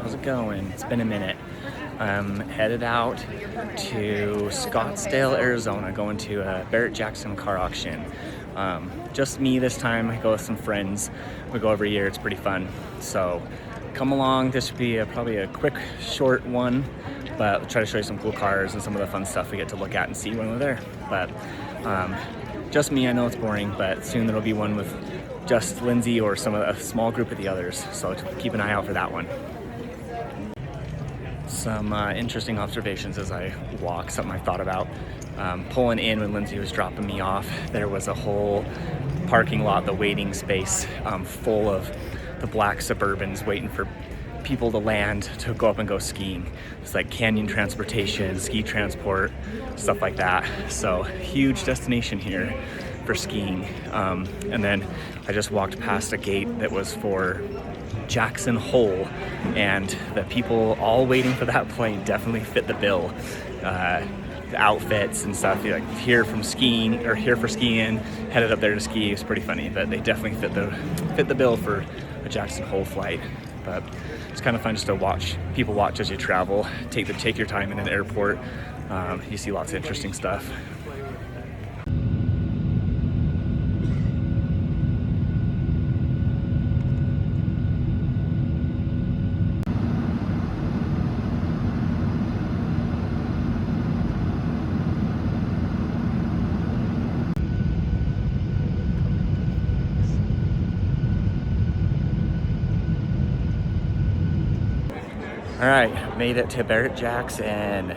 how's it going? It's been a minute. Headed out to Scottsdale, Arizona, going to a Barrett-Jackson car auction. Just me this time. I go with some friends. We go every year. It's pretty fun. So come along. This should be probably a quick, short one, but I'll try to show you some cool cars and some of the fun stuff we get to look at and see when we're there. But just me. I know it's boring, but soon there'll be one with just Lindsay or a small group of the others. So keep an eye out for that one. Some interesting observations as I walk, something I thought about. Pulling in when Lindsay was dropping me off, there was a whole parking lot, the waiting space, full of the black Suburbans waiting for people to land to go up and go skiing. It's like canyon transportation, ski transport, stuff like that. So huge destination here for skiing. And then I just walked past a gate that was for Jackson Hole, and the people all waiting for that plane definitely fit the bill. The outfits and stuff, like here for skiing, headed up there to ski. It's pretty funny, but they definitely fit the bill for a Jackson Hole flight. But it's kind of fun just to watch people watch as you travel. Take your time in an airport. You see lots of interesting stuff. All right, made it to Barrett-Jackson.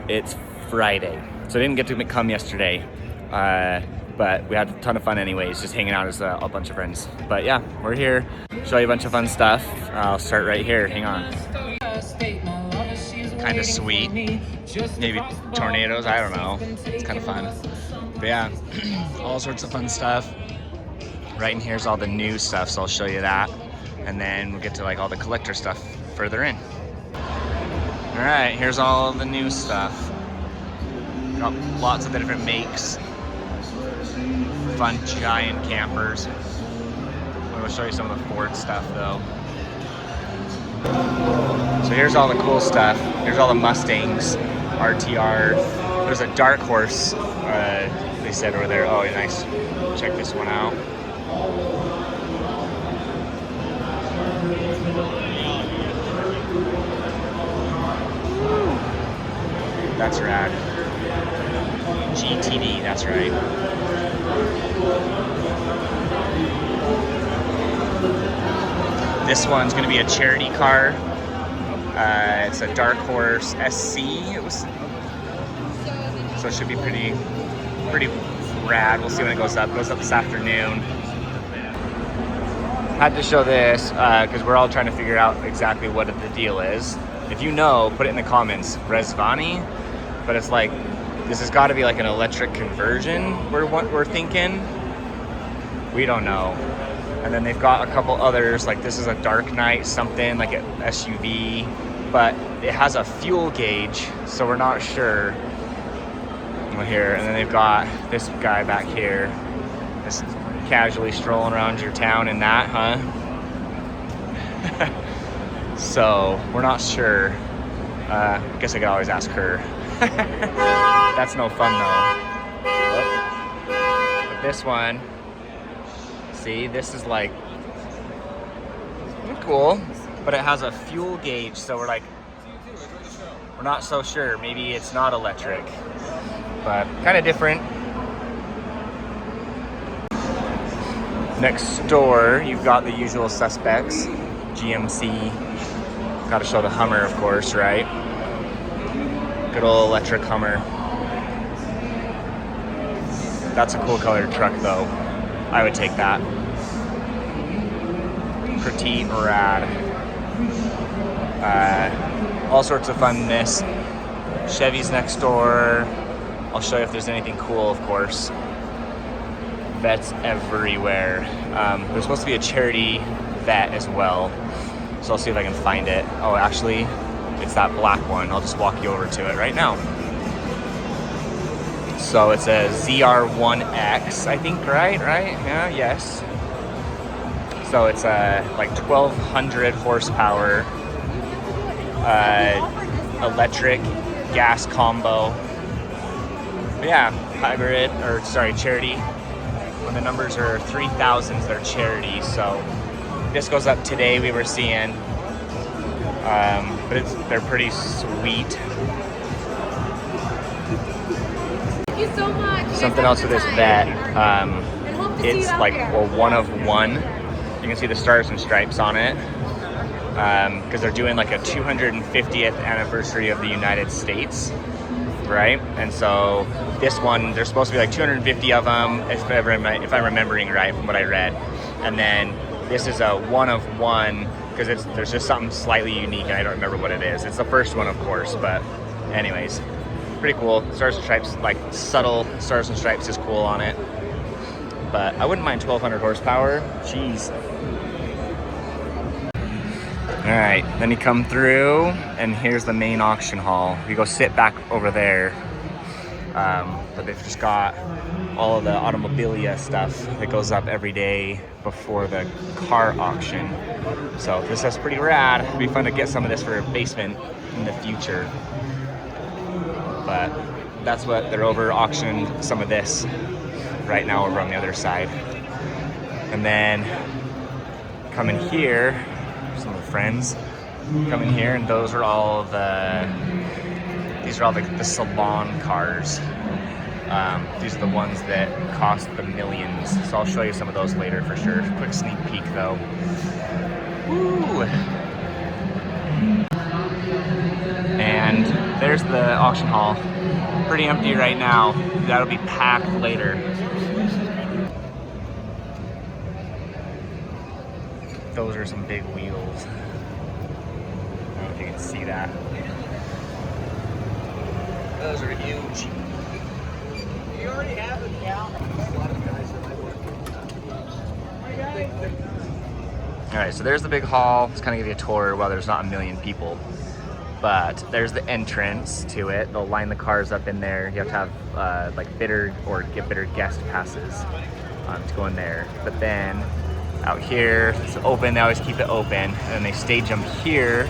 It's Friday, so I didn't get to come yesterday, but we had a ton of fun anyways, just hanging out as a bunch of friends. But yeah, we're here, show you a bunch of fun stuff. I'll start right here, hang on. Kind of sweet, maybe tornadoes, I don't know, it's kind of fun. But yeah, all sorts of fun stuff. Right in here's all the new stuff, so I'll show you that. And then we'll get to like all the collector stuff further in. All right, here's all the new stuff. Got lots of the different makes. Fun giant campers. I'm gonna show you some of the Ford stuff though. So here's all the cool stuff. Here's all the Mustangs, RTR. There's a dark horse, they said over there. Oh, nice. Check this one out. That's rad. GTD, that's right. This one's gonna be a charity car. It's a dark horse SC. So it should be pretty rad. We'll see when it goes up. It goes up this afternoon. Had to show this because we're all trying to figure out exactly what the deal is. If you know, put it in the comments. Resvani, but it's like this has got to be like an electric conversion. We're thinking. We don't know. And then they've got a couple others. Like this is a Dark Knight something like an SUV, but it has a fuel gauge, so we're not sure. Here, and then they've got this guy back here. This casually strolling around your town in that, huh? So we're not sure. I guess I could always ask her. That's no fun though. But this one, see, this is like cool, but it has a fuel gauge, so we're not so sure. Maybe it's not electric, but kind of different. Next door, you've got the usual suspects. GMC. Got to show the Hummer, of course, right? Good old electric Hummer. That's a cool colored truck, though. I would take that. Pretty rad. All sorts of funness. Chevy's next door. I'll show you if there's anything cool, of course. Vets everywhere. There's supposed to be a charity vet as well, so I'll see if I can find it. Oh, actually, it's that black one. I'll just walk you over to it right now. So it's a ZR1X, I think, right? Yeah, yes. So it's like 1,200 horsepower, electric gas combo. But yeah, hybrid, or sorry, charity. When the numbers are 3,000s, they're charity. So this goes up today, we were seeing. But they're pretty sweet. Thank you so much. Something else with this vet, it's like a one of one. You can see the stars and stripes on it, because they're doing like a 250th anniversary of the United States, right? And so this one, there's supposed to be like 250 of them, if I'm remembering right from what I read. And then this is a one of one, because there's just something slightly unique, and I don't remember what it is. It's the first one, of course, but anyways, pretty cool. Stars and stripes, like subtle stars and stripes is cool on it. But I wouldn't mind 1,200 horsepower. Jeez. All right, then you come through, and here's the main auction hall. We go sit back over there, but they've just got all of the automobilia stuff that goes up every day before the car auction. So this is pretty rad. It'd be fun to get some of this for a basement in the future. But that's what they're over auctioning some of this right now over on the other side. And then coming here, some of the friends come in here, and these are all the Salon Cars. These are the ones that cost the millions. So I'll show you some of those later for sure. Quick sneak peek though. Woo! And there's the auction hall. Pretty empty right now. That'll be packed later. Those are some big wheels. I don't know if you can see that. Those are huge. You already have them, Cal. Alright, so there's the big hall. Let's kind of give you a tour while there's not a million people. But there's the entrance to it. They'll line the cars up in there. You have to have like bidder or get bidder guest passes to go in there. But then out here, it's open. They always keep it open, and then they stage them here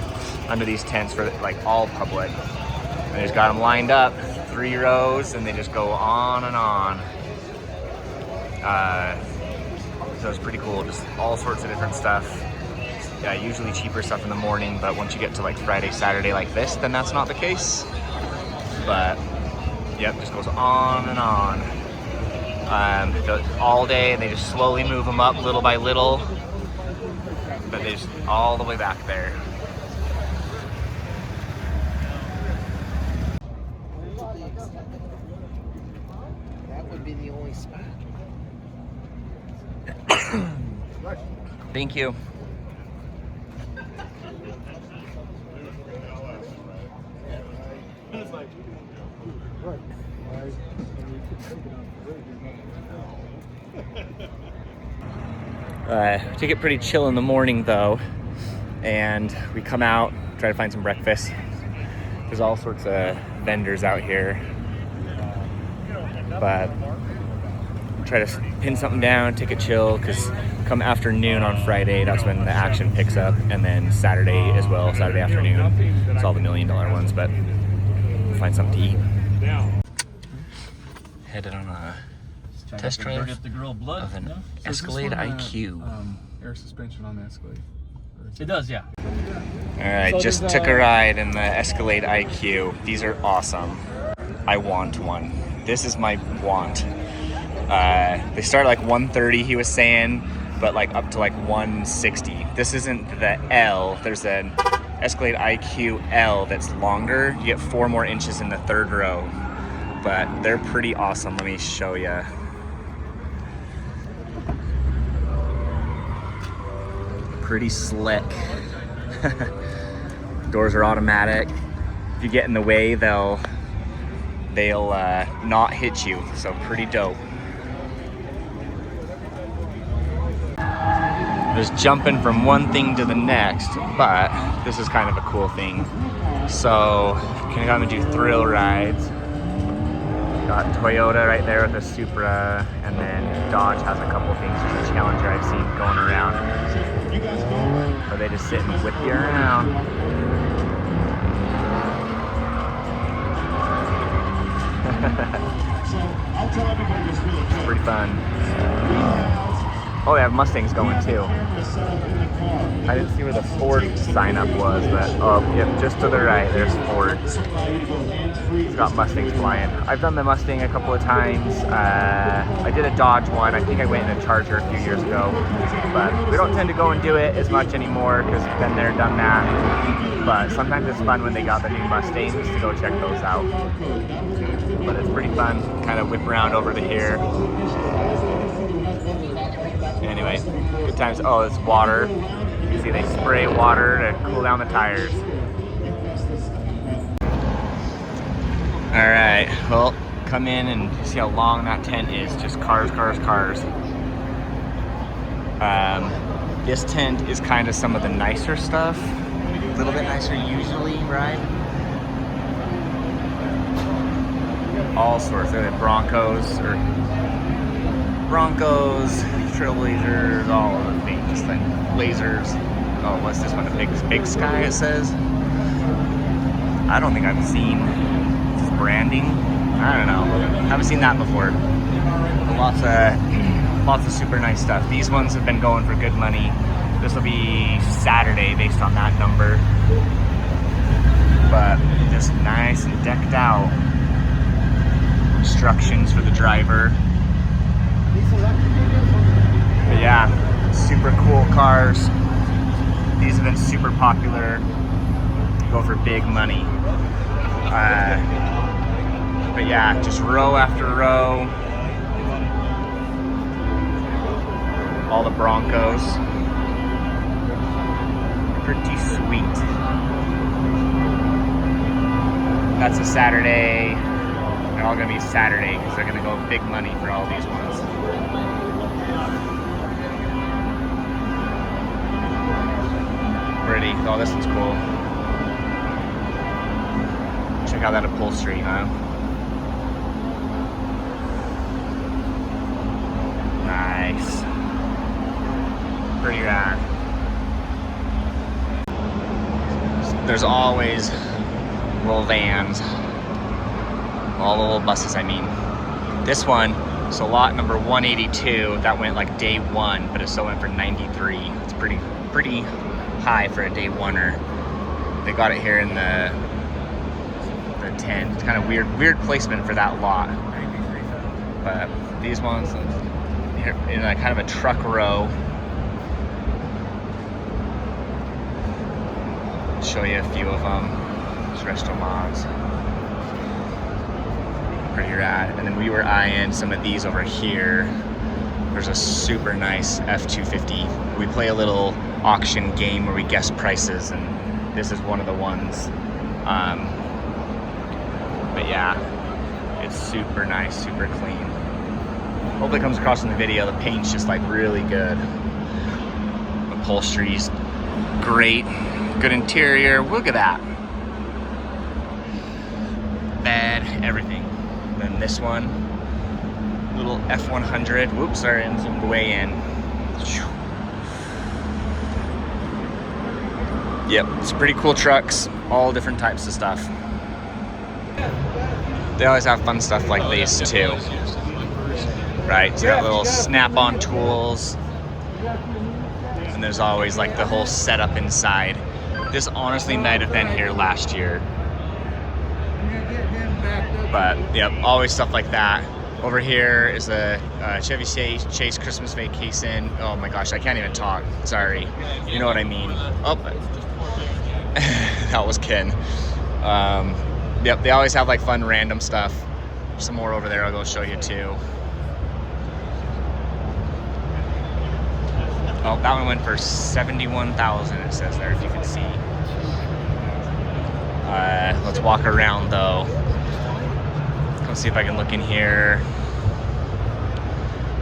under these tents for like all public. And they just got them lined up, 3 rows, and they just go on and on. So it's pretty cool. Just all sorts of different stuff. Yeah, usually cheaper stuff in the morning, but once you get to like Friday, Saturday like this, then that's not the case. But yep, just goes on and on. All day, and they just slowly move them up little by little, but they just all the way back there. That would be the only spot. Thank you. Take it pretty chill in the morning though, and we come out, try to find some breakfast. There's all sorts of vendors out here, but try to pin something down, take it chill, because come afternoon on Friday, that's when the action picks up, and then Saturday as well, Saturday afternoon. It's all the $1 million ones, but we'll find something to eat. Headed on a test drive of an Escalade IQ. Air suspension on the Escalade. It does, yeah. All right, just took a ride in the Escalade IQ. These are awesome. I want one. This is my want. They start like 130, he was saying, but like up to like 160. This isn't the L. There's an Escalade IQ L that's longer. You get 4 more inches in the 3rd row, but they're pretty awesome. Let me show you. Pretty slick. Doors are automatic. If you get in the way, they'll not hit you. So pretty dope. Just jumping from one thing to the next, but this is kind of a cool thing. So can come and do thrill rides. Got Toyota right there with a Supra, and then Dodge has a couple things. There's a Challenger I've seen going around. But they just sit and whip you around. It's pretty fun. Oh, they have Mustangs going too. I didn't see where the Ford sign up was, but oh, yep, just to the right, there's Ford. It's got Mustangs flying. I've done the Mustang a couple of times. I did a Dodge one. I think I went in a Charger a few years ago, but we don't tend to go and do it as much anymore because we've been there, done that. But sometimes it's fun when they got the new Mustangs to go check those out. But it's pretty fun. Kind of whip around over to here. Anyway, good times. Oh, it's water. You can see they spray water to cool down the tires. All right, well, come in and see how long that tent is. Just cars, cars, cars. This tent is kind of some of the nicer stuff. A little bit nicer usually, right? All sorts of Broncos, Trailblazers, all of the things, just like lasers. Oh, what's this one? A big sky, it says. I don't think I've seen this branding. I don't know. Haven't seen that before. Lots of super nice stuff. These ones have been going for good money. This will be Saturday based on that number. But just nice and decked out. Instructions for the driver. But yeah, super cool cars. These have been super popular. Go for big money. But yeah, just row after row. All the Broncos. Pretty sweet. That's a Saturday. They're all gonna be Saturday because they're gonna go big money for all these ones. Pretty. Oh, this one's cool. Check out that upholstery, huh? Nice. Pretty rad. There's always little vans. All the little buses, I mean. This one, so lot number 182, that went like day one, but it still went for 93. It's pretty high for a day oneer. They got it here in the 10. It's kind of weird placement for that lot. But these ones here in a kind of a truck row. Show you a few of them. Just resto mods. Pretty rad. And then we were eyeing some of these over here. There's a super nice F-250. We play a little auction game where we guess prices, and this is one of the ones. But yeah, it's super nice, super clean. Hopefully it comes across in the video. The paint's just like really good. Upholstery's great. Good interior. Look at that. Bed, everything. Then this one, little F100. Whoops, sorry, I zoomed way in. Yep, it's pretty cool trucks. All different types of stuff. They always have fun stuff like these too. Right, so got little snap-on tools. And there's always like the whole setup inside. This honestly might have been here last year. But yep, always stuff like that. Over here is a Chevy Chase Christmas Vacation. Oh my gosh, I can't even talk. Sorry. You know what I mean. Oh, that was Ken. Yep, they always have like fun random stuff. Some more over there I'll go show you too. Oh, that one went for $71,000, it says there, if you can see. Let's walk around though. Let's see if I can look in here.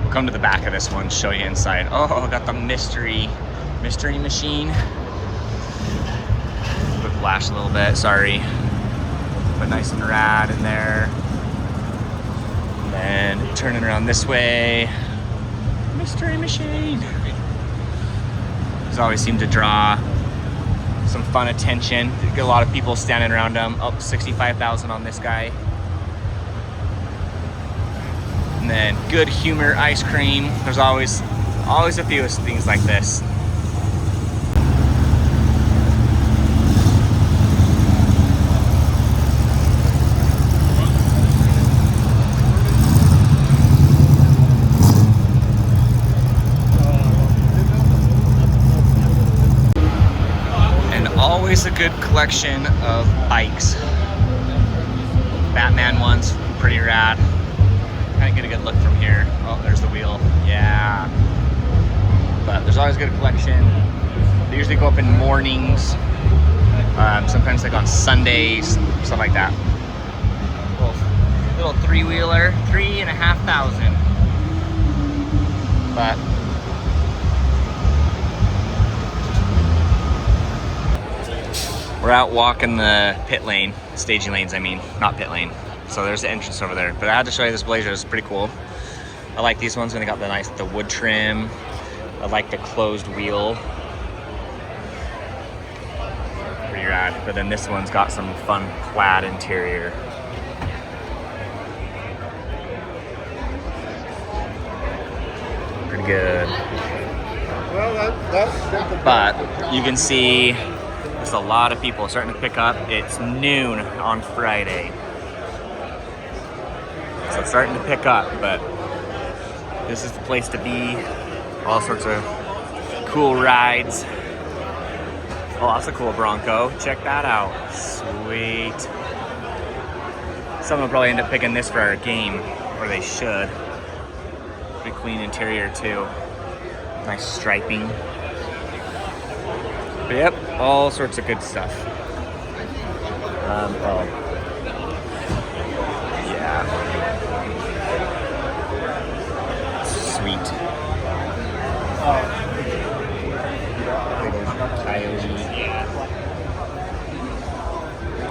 We'll come to the back of this one, show you inside. Oh, got the mystery machine. Quick flash a little bit, sorry. But nice and rad in there. And then turning around this way. Mystery machine. These always seem to draw some fun attention. Get a lot of people standing around them. Oh, $65,000 on this guy. then Good Humor ice cream. There's always a few things like this. And always a good collection of bikes. Batman ones, pretty rad. Kind of get a good look from here. Oh, there's the wheel. Yeah. But there's always a good collection. They usually go up in mornings. Sometimes like on Sundays, stuff like that. Little three-wheeler, 3,500. But we're out walking the pit lane, staging lanes, I mean, not pit lane. So there's the entrance over there. But I had to show you this Blazer, it's pretty cool. I like these ones when they got the wood trim. I like the closed wheel. Pretty rad. But then this one's got some fun plaid interior. Pretty good. Well, that's But you can see there's a lot of people starting to pick up. It's noon on Friday. So it's starting to pick up, but this is the place to be. All sorts of cool rides. Oh, that's a cool Bronco. Check that out. Sweet. Someone will probably end up picking this for our game, or they should. Pretty clean interior too. Nice striping. But yep, all sorts of good stuff. Oh. Yeah. Sweet. Coyote. Yeah.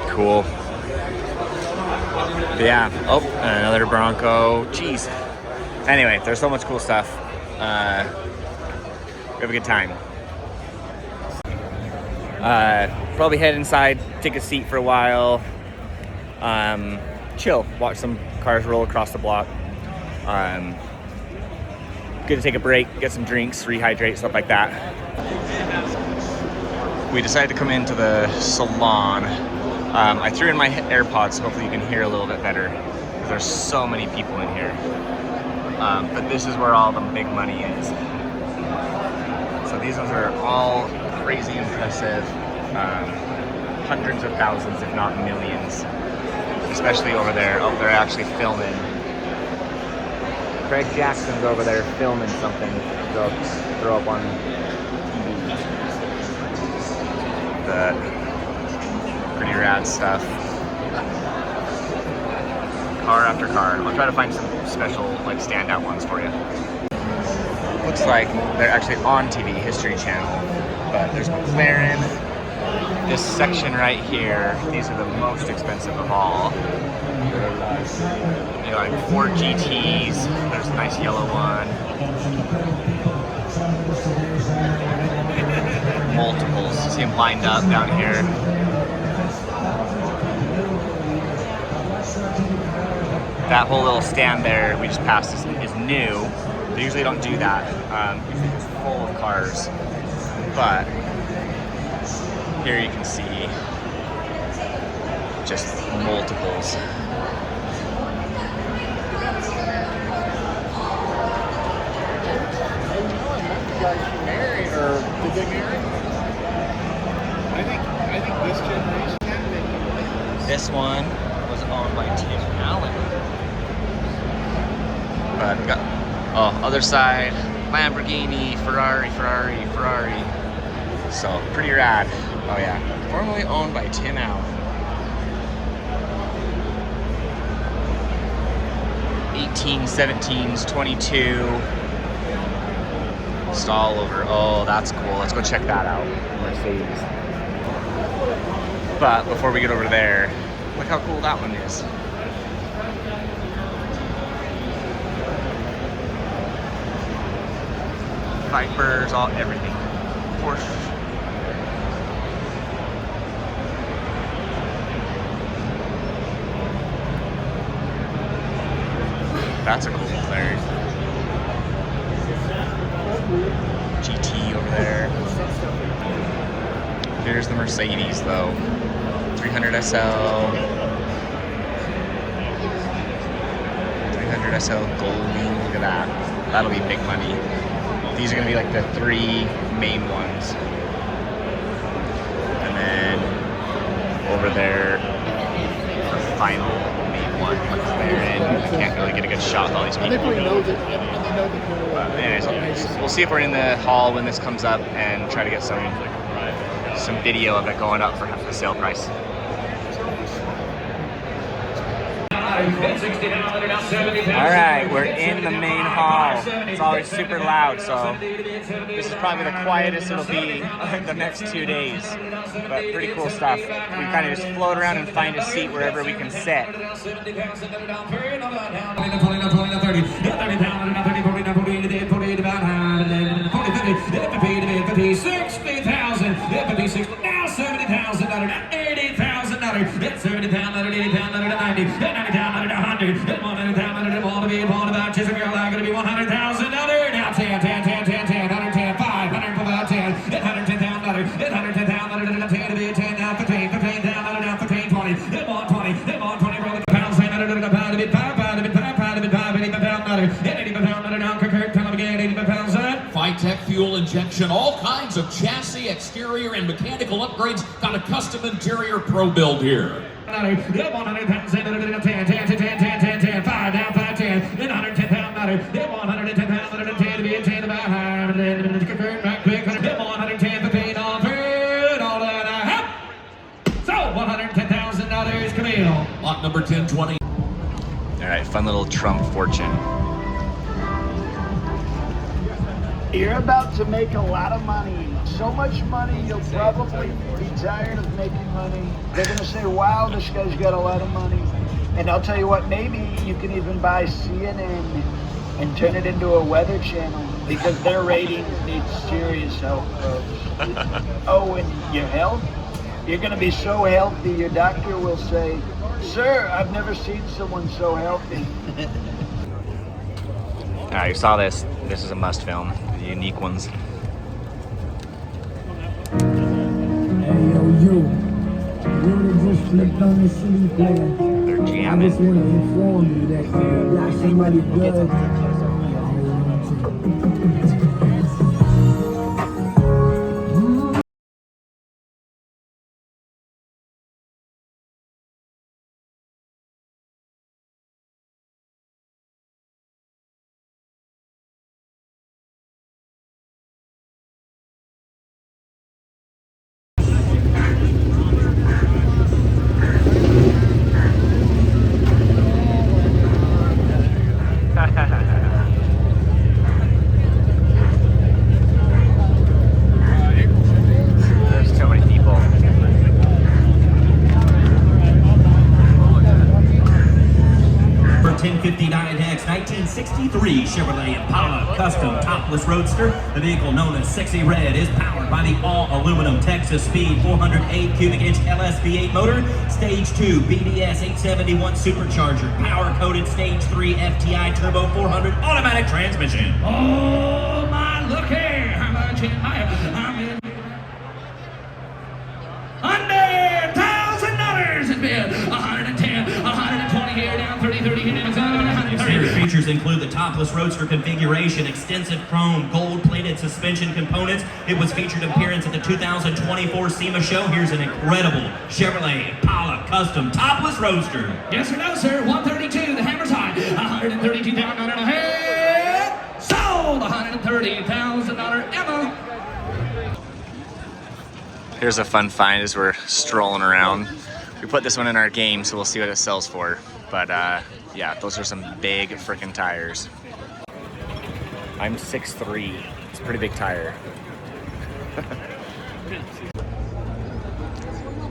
Cool. But yeah. Oh, another Bronco. Jeez. Anyway, there's so much cool stuff. We have a good time. Probably head inside, take a seat for a while, chill, watch some cars roll across the block. Good to take a break, get some drinks, rehydrate, stuff like that. We decided to come into the salon. I threw in my AirPods, so hopefully you can hear a little bit better, because there's so many people in here. But this is where all the big money is. So these ones are all crazy impressive. Hundreds of thousands, if not millions. Especially over there. Oh, they're actually filming. Barrett-Jackson's over there filming something. They'll throw up on TV. The pretty rad stuff. Car after car. I'll try to find some special, like, standout ones for you. Looks like they're actually on TV, History Channel. But there's McLaren. This section right here, these are the most expensive of all. You know, like Ford GTs. There's a nice yellow one. Multiples. See them lined up down here. That whole little stand there we just passed is new. They usually don't do that. Usually it's full of cars. But here you can see just multiples. married, or did they marry? I think this generation had been. This one was owned by Tim Allen. But we got other side, Lamborghini, Ferrari. So pretty rad. Oh yeah, formerly owned by Tim Allen. 1817s, 22. Just all over. Oh, that's cool. Let's go check that out. Mercedes. But before we get over there, look how cool that one is. Vipers, all everything. Porsche. That's a cool one there. Here's the Mercedes though. 300 SL. 300 SL Gullwing. Look at that. That'll be big money. These are gonna be like the 3 main ones. And then over there, the final main one. What's there? And I can't really get a good shot with all these people. But anyways, we'll see if we're in the hall when this comes up and try to get some video of it going up for half the sale price. Alright, we're in the main hall. It's always super loud, so this is probably the quietest it'll be the next 2 days. But pretty cool stuff. We kind of just float around and find a seat wherever we can sit. Tech fuel injection, all kinds of chassis, exterior, and mechanical upgrades. Got a custom interior pro build here. Lot number 1020. All right, fun little Trump fortune. You're about to make a lot of money. So much money, you'll probably be tired of making money. They're gonna say, wow, this guy's got a lot of money. And I'll tell you what, maybe you can even buy CNN and turn it into a weather channel because their ratings need serious help, folks. Oh, and your health? You're gonna be so healthy, your doctor will say, sir, I've never seen someone so healthy. All right, you saw this. This is a must film. The unique ones. Hey, yo, you that just flipped on the CD player. They're I jamming. just want to inform you that you got somebody good. There's too many people. For 1059X 1963 Chevrolet Impala Custom Topless Roadster, the vehicle known as Sexxy Red is powered by the all-aluminum Texas Speed 408 cubic inch LS-V8 motor, Stage 2 BDS 871 supercharger, power-coated Stage 3 FTI Turbo 400 automatic transmission. Oh my, look here, how much in I'm in under $1,000 has been 110, 120 here, down 30, 30 here, down 130. Features include the topless roadster configuration, extensive chrome, gold-plated suspension components. It was featured appearance at the 2024 SEMA show. Here's an incredible Chevrolet Impala custom topless roadster. Yes or no, sir? 132. The hammer's high. 132 down on the head. Sold. $130,000 Emma. Here's a fun find as we're strolling around. We put this one in our game, so we'll see what it sells for. But yeah, those are some big freaking tires. I'm 6'3". It's a pretty big tire.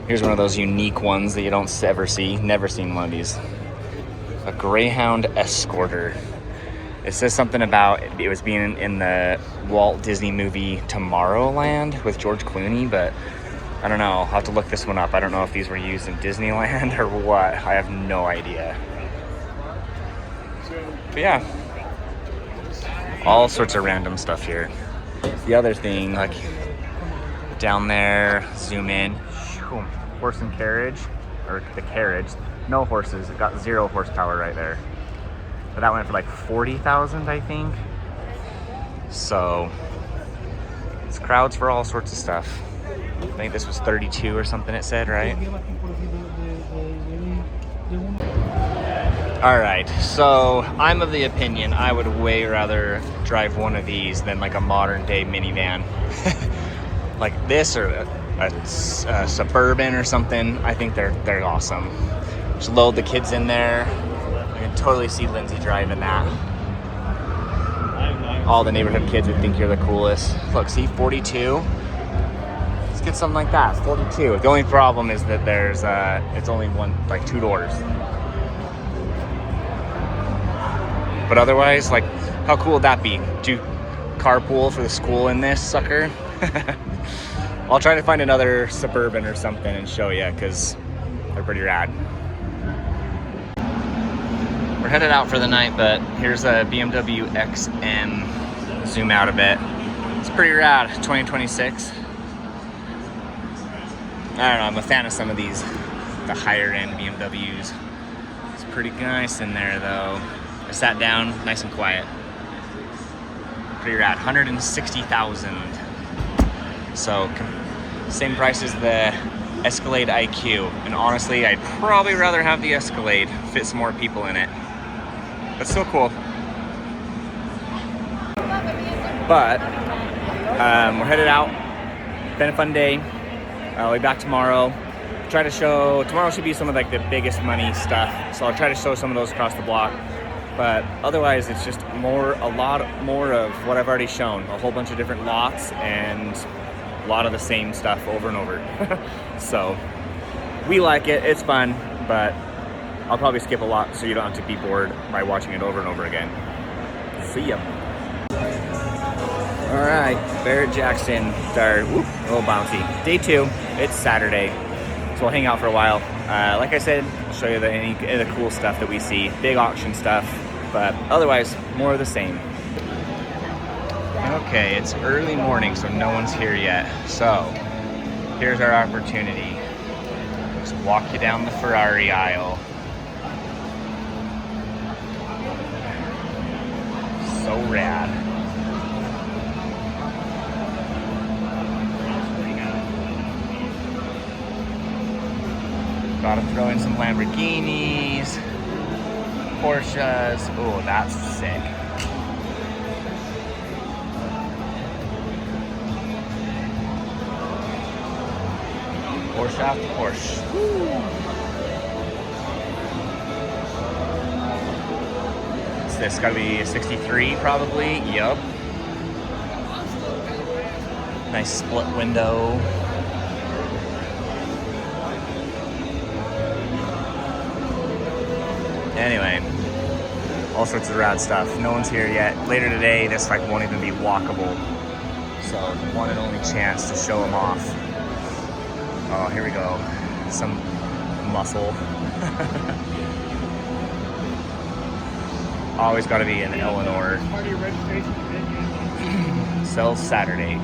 Here's one of those unique ones that you don't ever see. Never seen one of these. A Greyhound Escorter. It says something about it was being in the Walt Disney movie Tomorrowland with George Clooney, but I don't know. I'll have to look this one up. I don't know if these were used in Disneyland or what. I have no idea. But yeah, all sorts of random stuff here. The other thing, like, Down there, zoom in. Horse and carriage, or the carriage. No horses, it got 0 horsepower right there. But that went for like 40,000, I think. So, it's crowds for all sorts of stuff. I think this was 32 or something it said, right? All right, so I'm of the opinion I would way rather drive one of these than like a modern day minivan. Like this or a Suburban or something. I think they're awesome. Just load the kids in there. I can totally see Lindsay driving that. All the neighborhood kids would think you're the coolest. Look, see, 42. Let's get something like that, 42. The only problem is that there's, it's only like 2 doors. But otherwise, like, how cool would that be? Do carpool for the school in this sucker? I'll try to find another Suburban or something and show you, because they're pretty rad. We're headed out for the night, but here's a BMW XM. Zoom out a bit. It's pretty rad, 2026. I don't know, I'm a fan of some of these, the higher end BMWs. It's pretty nice in there though. I sat down, nice and quiet. Pretty rad, 160,000. So, same price as the Escalade IQ. And honestly, I'd probably rather have the Escalade, fit some more people in it. But still cool. But, we're headed out. Been a fun day. I'll be back tomorrow. Try to show, tomorrow should be some of like the biggest money stuff. So I'll try to show some of those across the block. But otherwise, it's just a lot more of what I've already shown. A whole bunch of different lots and a lot of the same stuff over and over. So we like it, it's fun, but I'll probably skip a lot so you don't have to be bored by watching it over and over again. See ya. All right, Barrett-Jackson, a little bouncy. Day 2, it's Saturday, so we'll hang out for a while. Like I said, I'll show you any of the cool stuff that we see, big auction stuff, but otherwise, more of the same. Okay, it's early morning, so no one's here yet. So, here's our opportunity. Just walk you down the Ferrari aisle. So rad. Gotta throw in some Lamborghinis, Porsches. Oh, that's sick. Porsche after Porsche. What's this? Gotta be a 63 probably. Yup. Nice split window. Anyway, all sorts of rad stuff. No one's here yet. Later today, this like won't even be walkable. So, one and only chance to show them off. Oh, here we go. Some muscle. Always got to be in Eleanor. Sells Saturday.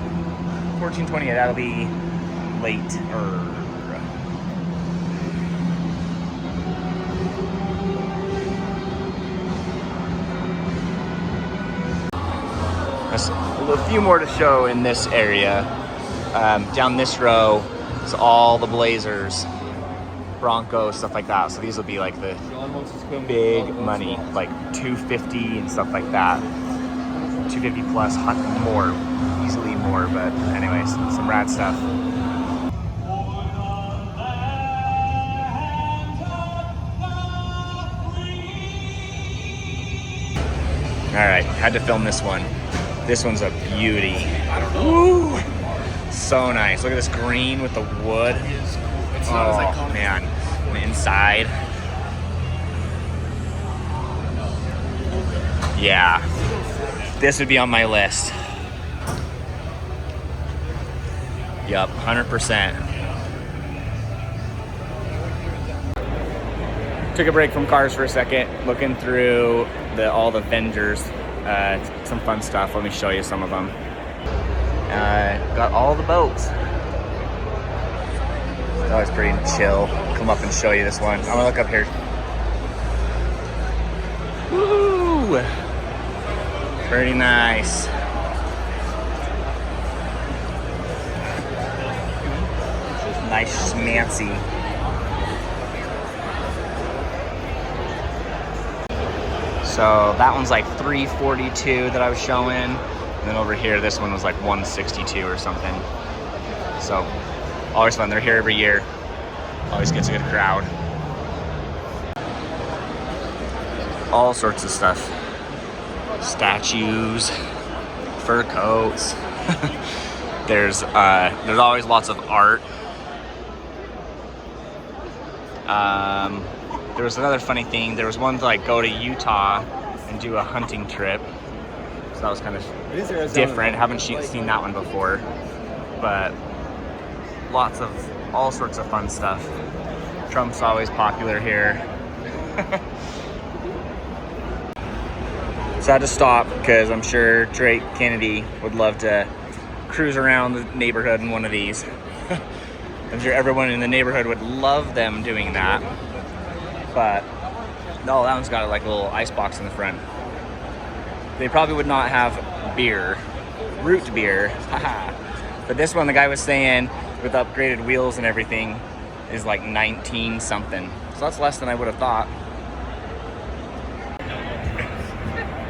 14:20. That'll be late. A few more to show in this area. Down this row is all the Blazers, Broncos, stuff like that. So these will be like the big money, like 250 and stuff like that. 250 plus, more, easily more. But anyways, some rad stuff. All right, had to film this one. This one's a beauty. Woo! So nice. Look at this green with the wood. Oh man, the inside. Yeah, this would be on my list. Yup, 100%. Took a break from cars for a second, looking through all the vendors. Some fun stuff. Let me show you some of them. Got all the boats. always pretty chill. Come up and show you this one. I'm gonna look up here. Woo! Pretty nice. Nice schmancy. So that one's like $342 that I was showing. And then over here, this one was like $162 or something. So always fun. They're here every year. Always gets a good crowd. All sorts of stuff. Statues, fur coats. There's always lots of art. There was another funny thing. There was one to like go to Utah and do a hunting trip. So that was kind of different. Haven't seen that one before. But lots of all sorts of fun stuff. Trump's always popular here. So I had to stop because I'm sure Drake Kennedy would love to cruise around the neighborhood in one of these. I'm sure everyone in the neighborhood would love them doing that. But no, that one's got like a little ice box in the front. They probably would not have beer, root beer, haha. But this one, the guy was saying, with upgraded wheels and everything, is like 19 something. So that's less than I would have thought.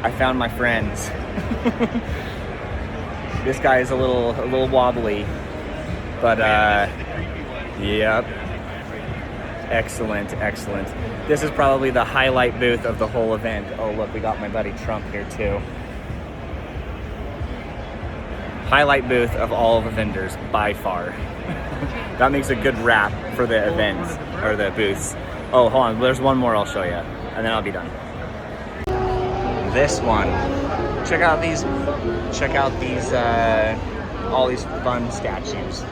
I found my friends. This guy is a little wobbly, but yep. Excellent. This is probably the highlight booth of the whole event. Oh look, we got my buddy Trump here too. Highlight booth of all of the vendors by far. That makes a good wrap for the events or the booths. Oh, hold on, there's one more I'll show you, and then I'll be done. This one. Check out these. All these fun statues.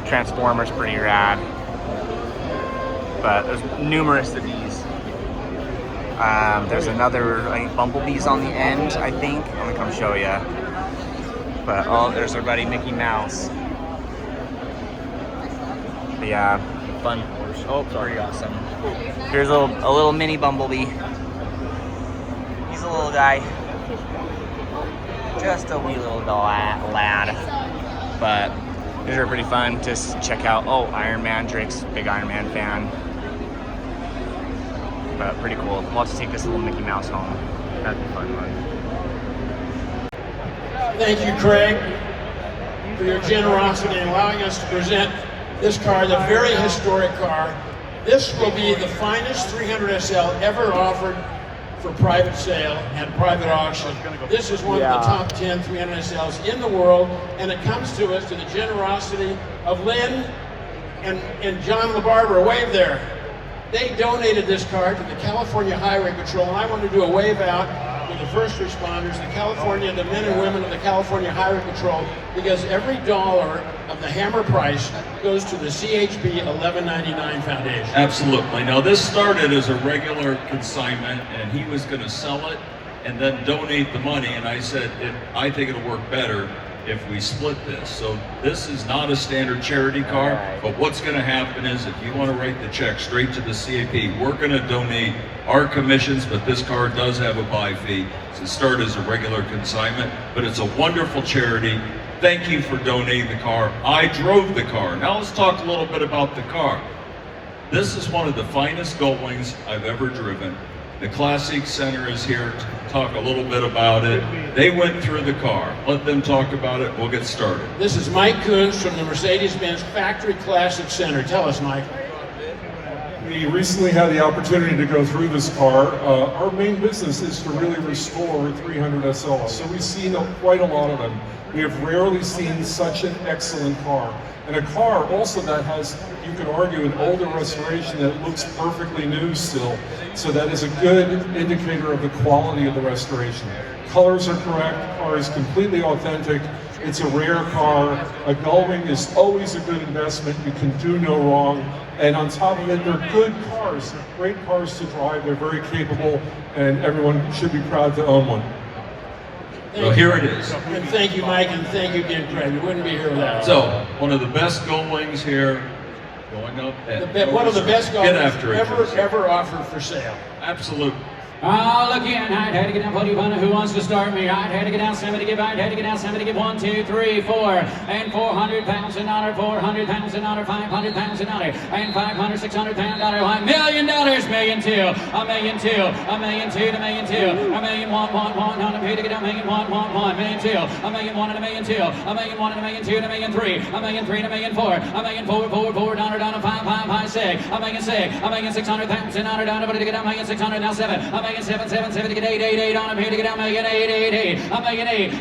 Transformers, pretty rad. But there's numerous of these. There's another, I think, bumblebees on the end, I think. I'm gonna come show you. But oh, there's our buddy Mickey Mouse. The fun horse. Oh, sorry, awesome. Here's a little mini bumblebee. He's a little guy. Just a wee little lad. But these are pretty fun to check out. Oh, Iron Man. Drake's a big Iron Man fan. But pretty cool. We'll have to take this little Mickey Mouse home. That'd be a fun one. Thank you, Craig, for your generosity in allowing us to present this car, the very historic car. This will be the finest 300 SL ever offered for private sale and private auction. This is one of the top 10 300 SLs in the world, and it comes to us to the generosity of Lynn and John LaBarbera. Wave there. They donated this car to the California Highway Patrol, and I want to do a wave out with the first responders, the men and women of the California Highway Patrol, because every dollar of the hammer price goes to the CHP 1199 Foundation. Absolutely. Now this started as a regular consignment, and he was going to sell it and then donate the money, and I said, I think it'll work better if we split this. So this is not a standard charity car, but what's going to happen is if you want to write the check straight to the CAP, we're going to donate our commissions, but this car does have a buy fee. So it started as a regular consignment, but it's a wonderful charity. Thank you for donating the car. I drove the car. Now let's talk a little bit about the car. This is one of the finest Gullwings I've ever driven. The Classic Center is here to talk a little bit about it. They went through the car. Let them talk about it. We'll get started. This is Mike Coons from the Mercedes-Benz Factory Classic Center. Tell us, Mike. We recently had the opportunity to go through this car. Our main business is to really restore 300 SLs, so we've seen quite a lot of them. We have rarely seen such an excellent car. And a car also that has, you could argue, an older restoration that looks perfectly new still. So that is a good indicator of the quality of the restoration. Colors are correct, the car is completely authentic. It's a rare car. A Gullwing is always a good investment. You can do no wrong. And on top of it, they're good cars. They're great cars to drive. They're very capable, and everyone should be proud to own one. Well, here it is. And thank you, Mike, and thank you again, Craig. We wouldn't be here without you. So, one of the best Gullwings here. going up. One of the best Get cars after it, ever offered for sale. Absolutely. All again, I'd had to get down, put who wants to start me? I'd had to get down, somebody to give, I'd had to get down, somebody to give 1, 2, 3, 4, and $400,000, $400,000, $500,000, and $500,000, $600,000, $1 million, $1,200,000, $1,200,000, $1,200,000, $1,200,000, $1,100,000, $1,100,000, pay to get down, $1,100,000, $1,200,000, $1,100,000, $1,200,000, $1,100,000, $1,300,000, $1,300,000, $1,400,000, $1,400,000, $400,000, $5,556, $1,600,000, $1,600,000, $1,600,000, to get down, $1,600,000, now $7,000,000, $7,700,000, to get $8,800,000 on him, here to get down, $1,800,000, $1,800,000,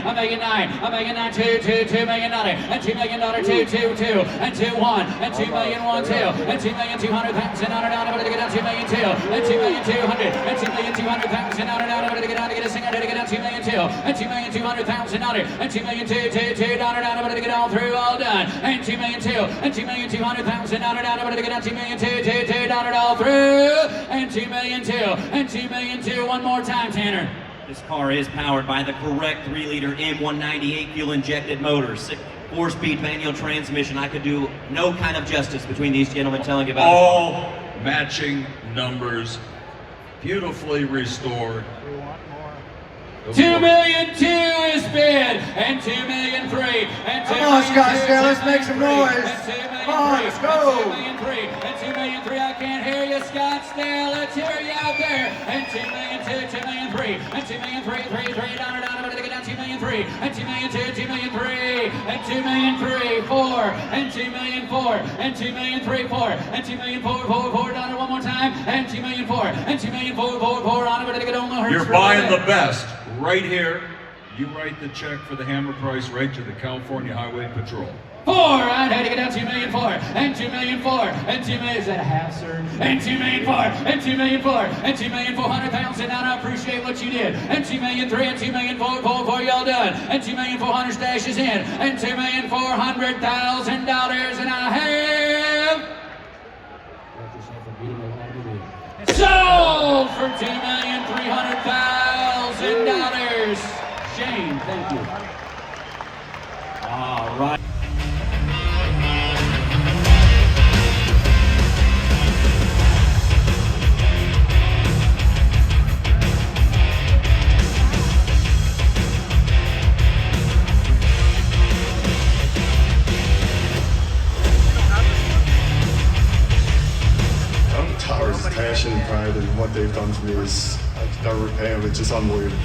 $1,800,000, $1,900,000, $2,000,000, and $2,000,000, $2,200,000, and $2,100,000, and $2,100,000, and $2,200,000 on to get down, $2,200,000, and $2,200,000, and $2,200,000 on to get down, to get a singer, to get down, $2,200,000, and $2,200,000, and $2,200,000 to get all through, all done, and $2,200,000, and $2,200,000 on to get down, $2,200,000 all through, and $2,200,000, and $2,200,000 one more time, Tanner. This car is powered by the correct 3-liter M198 fuel-injected motor, 4-speed manual transmission. I could do no kind of justice between these gentlemen telling you about all matching numbers, beautifully restored. $2,200,000 is bid, and $2,300,000, and $2,300,000. Come on, Scottsdale, let's make some noise. Come on, let's go. And $2,300,000, I can't hear you, Scottsdale. Let's hear you out there. And $2,200,000, $2,300,000, and $2,300,000, down to get down, $2,300,000, and $2,200,000, $2,300,000, and $2,300,000, $4,000,000, and $2,400,000, and $2,400,000, and $2,400,000, down one more time, and $2,400,000, and $2,400,000, on it, to get on the You're buying the best right here. You write the check for the hammer price right to the California Highway Patrol. I'd had to get down, $2,400,000, and $2,400,000, and $2,000,000, is that a half, sir? And $2,400,000, and $2,400,000, and $2,400,000, and I appreciate what you did. And $2,300,000, and $2,400,000, y'all done. And $2,400,000 stashes in, and $2,400,000, and I have sold for $2,300,000. Shane, thank you. All right. Towers' passion and pride and what they've done for me is, I can never repay them. It's just unbelievable.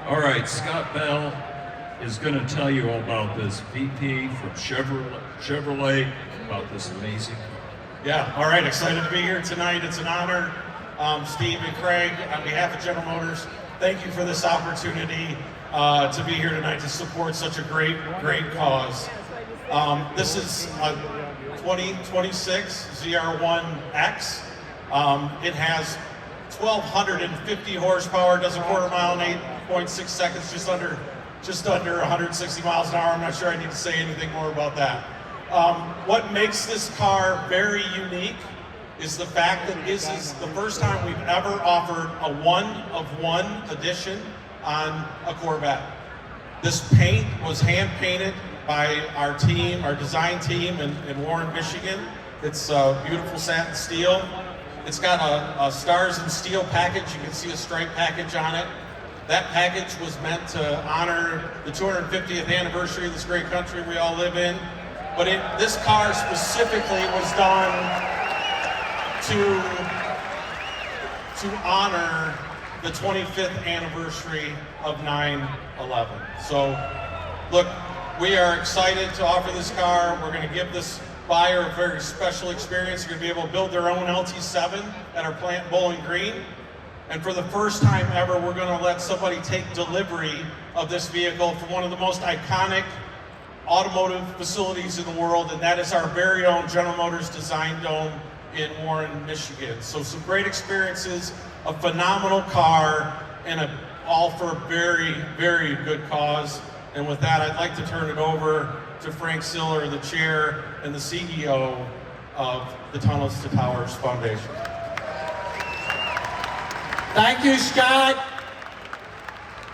All right, Scott Bell is going to tell you all about this VP from Chevrolet, about this amazing car. Yeah, all right, excited to be here tonight. It's an honor. Steve and Craig, on behalf of General Motors, thank you for this opportunity to be here tonight to support such a great cause. This is a 2026 ZR1X. It has 1,250 horsepower, does a quarter mile in 8.6 seconds, just under 160 miles an hour. I'm not sure I need to say anything more about that. What makes this car very unique is the fact that this is the first time we've ever offered a one-of-one edition on a Corvette. This paint was hand painted by our team, our design team in Warren, Michigan. It's beautiful satin steel. It's got a Stars and Steel package. You can see a stripe package on it. That package was meant to honor the 250th anniversary of this great country we all live in. But this car specifically was done to honor the 25th anniversary of 9/11. So, look, we are excited to offer this car. We're going to give this buyer a very special experience. They're going to be able to build their own LT7 at our plant in Bowling Green. And for the first time ever, we're going to let somebody take delivery of this vehicle from one of the most iconic automotive facilities in the world, and that is our very own General Motors Design Dome in Warren, Michigan. So some great experiences, a phenomenal car, and all for a very, very good cause. And with that, I'd like to turn it over to Frank Siller, the chair and the CEO of the Tunnels to Towers Foundation. Thank you, Scott.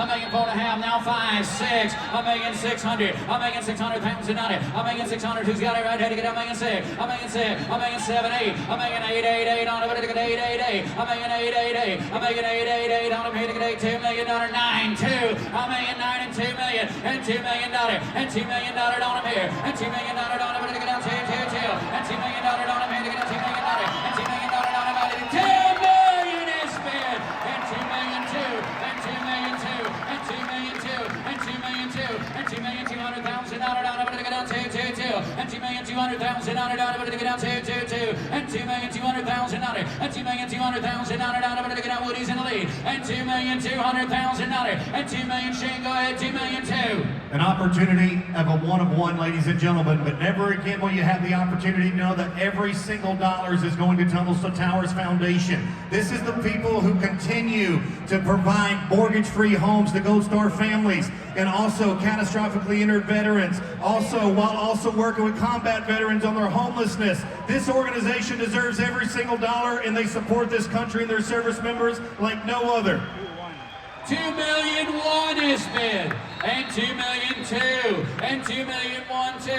$1,450,000, now 5, 6, $1,600,000, $1,600,000 on it, $1,600,000, who's got it right here to get $1,600,000, $1,600,000, $1,780,000, $1,888,000 on it, $1,888,000, $1,888,000, $1,888,000 on it, $2 million, $9, 2, $1,009,000 and $2 million, and $2 million, and $2 million on him here, and $2 million on him to get down 2, 2, 2, and $2 million on him here to get $2 million, and $2 million on him to $2 million is spent, and $2 million 2, and $2 million 2, and $2 million 2, and $2 million 2, and $2,200,000 on him to get down 2, 2, 2, and $2,200,000 on him to get down 2, 2, 2, and $2,200,000 on it, and $2,200,000 on him to get down Woody's in the lead, and $2,200,000 on it, and $2 million Shane, go ahead, $2 million 2. An opportunity of a one-of-one, ladies and gentlemen, but never again will you have the opportunity to know that every single dollar is going to Tunnels to Towers Foundation. This is the people who continue to provide mortgage-free homes to Gold Star families and also catastrophically injured veterans, while also working with combat veterans on their homelessness. This organization deserves every single dollar, and they support this country and their service members like no other. $2 million 1 is bid, and $2 million 2, and $2 million 1 2,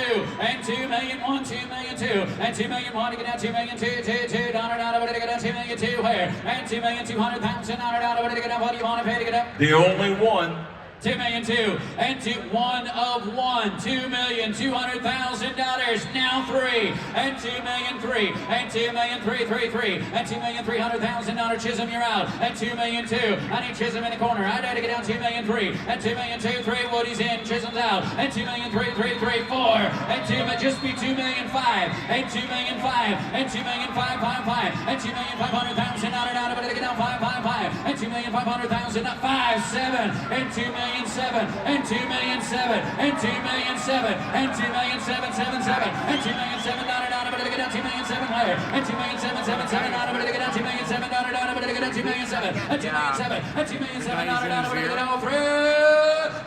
and $2 million 1, $2 million 2, and $2 million 1 to get down $2 million 2, 2, 2, down to get down $2 million 2 where, and $2,200,000 down to get down. What do you want to pay to get up? The only one. $2 million 2, and 1 of 1, $2,200,000, now 3, and $2 million 3, and $2 million 3, 3, 3, and $2,300,000, Chisholm, you're out, and $2 million 2, I need Chisholm in the corner, I got to get down $2 million 3, and $2 million 2, 3, Woody's in, Chisholm's out, and $2 million 3, 3, 3, 4, and just be $2 million 5, and $2 million 5, and $2 million 5, 5, 5, and $2,500,000, down, but to get down 5, 5, 5, and $2,500,000, 5, 7, and $2 million 7, and $2 million 7, and $2 million 7, and $2 million 7, 7, 7, and $2 million 7, down, but to get down $2 million 7 higher, and $2 million 7, 7, 7, down, but to get down $2 million 7, down, but to get down $2 million 7, and $2 million 7, and $2 million 7, down, but to get down through.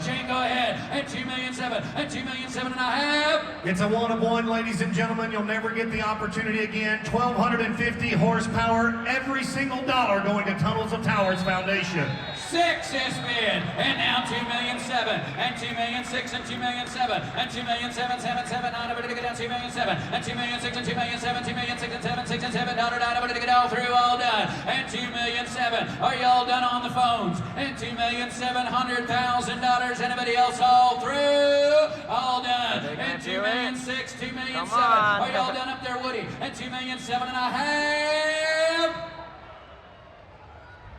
Shane, go ahead, and $2 million 7, and $2 million 7 and a half. It's a one-of-one, ladies and gentlemen. You'll never get the opportunity again. 1,250 horsepower, every single dollar going to Tunnels of Towers Foundation. 6 is bid, and now $2 million 7, and $2 million 6, and $2 million 7, and $2 million 7, 7, 7, down, but to get down $2 million 7, and $2 million 6, and $2 million 7, $2 million 6, and 7, 6, and 7, down, but to get all through, all done, and $2 million 7. Are you all done on the phones? And $2,700,000. Anybody else all through? All done. And $2 million 6, $2 million 7. Are you all done up there, Woody? And $2 million 7 and a half.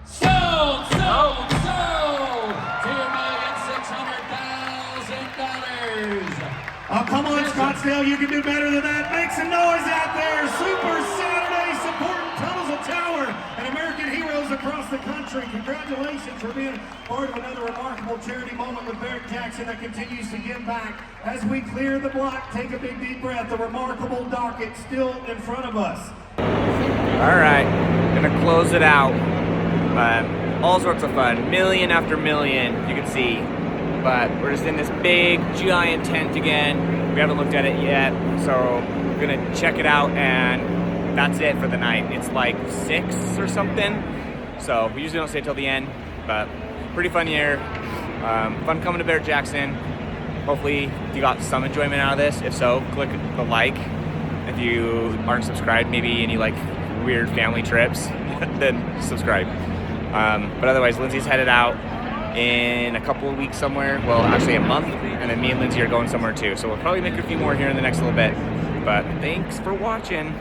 Sold! $2,600,000. Oh, come on, Scottsdale, you can do better than that. Make some noise out there. Super Saturday supporting Tunnels of Tower and American across the country. Congratulations for being part of another remarkable charity moment with Barrett-Jackson that continues to give back. As we clear the block, take a big deep breath. The remarkable docket still in front of us. All right, gonna close it out. All sorts of fun, million after million, you can see. But we're just in this big, giant tent again. We haven't looked at it yet, so we're gonna check it out, and that's it for the night. It's like 6 or something, so we usually don't stay till the end, but pretty fun year. Fun coming to Barrett-Jackson. Hopefully you got some enjoyment out of this. If so, click the like. If you aren't subscribed, maybe any like weird family trips, then subscribe. But otherwise, Lindsay's headed out in a couple of weeks somewhere. Well, actually a month, and then me and Lindsay are going somewhere too. So we'll probably make a few more here in the next little bit. But thanks for watching.